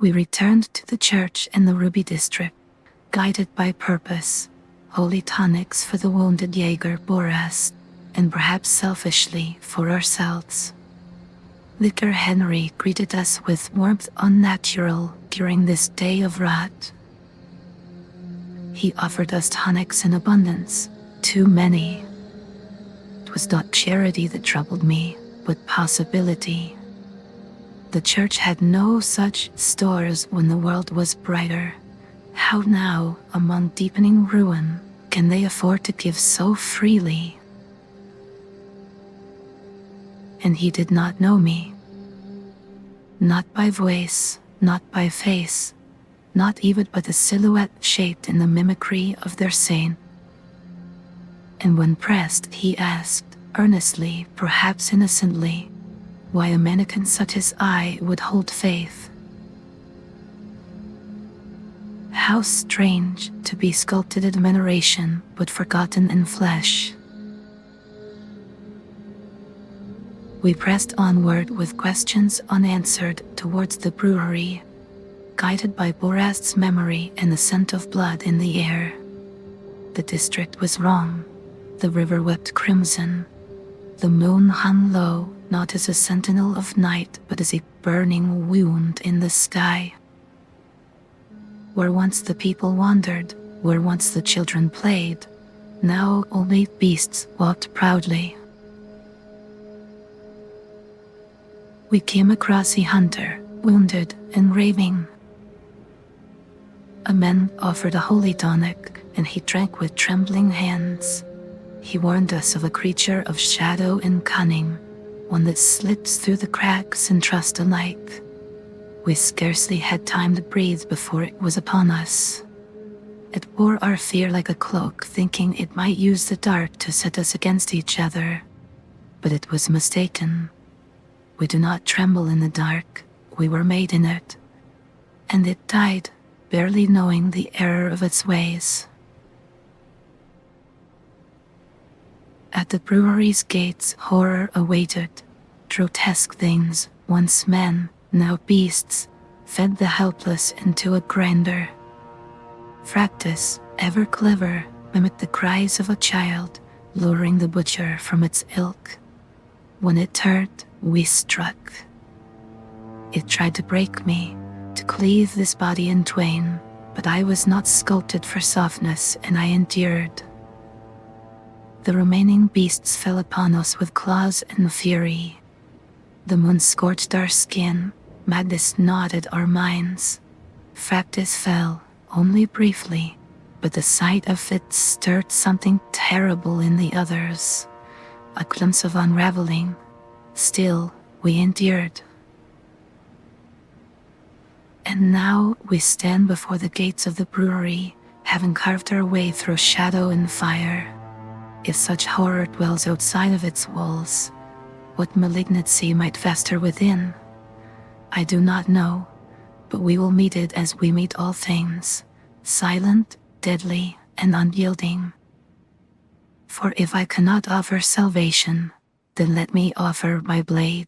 We returned to the church in the Ruby district, guided by purpose, holy tonics for the wounded Jaeger Borast, and perhaps selfishly for ourselves. Vicar Henry greeted us with warmth unnatural during this day of wrath. He offered us tonics in abundance, too many. It was not charity that troubled me, but possibility. The church had no such stores when the world was brighter. How now, among deepening ruin, can they afford to give so freely? And he did not know me. Not by voice, not by face, not even by the silhouette shaped in the mimicry of their saint. And when pressed, he asked, earnestly, perhaps innocently, why a Manikin such as I would hold faith. How strange to be sculpted in veneration, but forgotten in flesh. We pressed onward with questions unanswered towards the brewery, guided by Borast's memory and the scent of blood in the air. The district was wrong. The river wept crimson. The moon hung low, not as a sentinel of night, but as a burning wound in the sky. Where once the people wandered, where once the children played, now only beasts walked proudly. We came across a hunter, wounded and raving. A man offered a holy tonic, and he drank with trembling hands. He warned us of a creature of shadow and cunning, one that slips through the cracks and trust alike. We scarcely had time to breathe before it was upon us. It wore our fear like a cloak, thinking it might use the dark to set us against each other. But it was mistaken. We do not tremble in the dark, we were made in it. And it died, barely knowing the error of its ways. At the brewery's gates, horror awaited. Grotesque things, once men, now beasts, fed the helpless into a grinder. Fractis, ever clever, mimicked the cries of a child, luring the butcher from its ilk. When it turned, we struck. It tried to break me, to cleave this body in twain, but I was not sculpted for softness, and I endured. The remaining beasts fell upon us with claws and fury. The moon scorched our skin, madness gnawed at our minds. Fractis fell, only briefly, but the sight of it stirred something terrible in the others. A glimpse of unraveling. Still, we endured. And now we stand before the gates of the brewery, having carved our way through shadow and fire. If such horror dwells outside of its walls, what malignancy might fester within? I do not know, but we will meet it as we meet all things, silent, deadly, and unyielding. For if I cannot offer salvation, then let me offer my blade.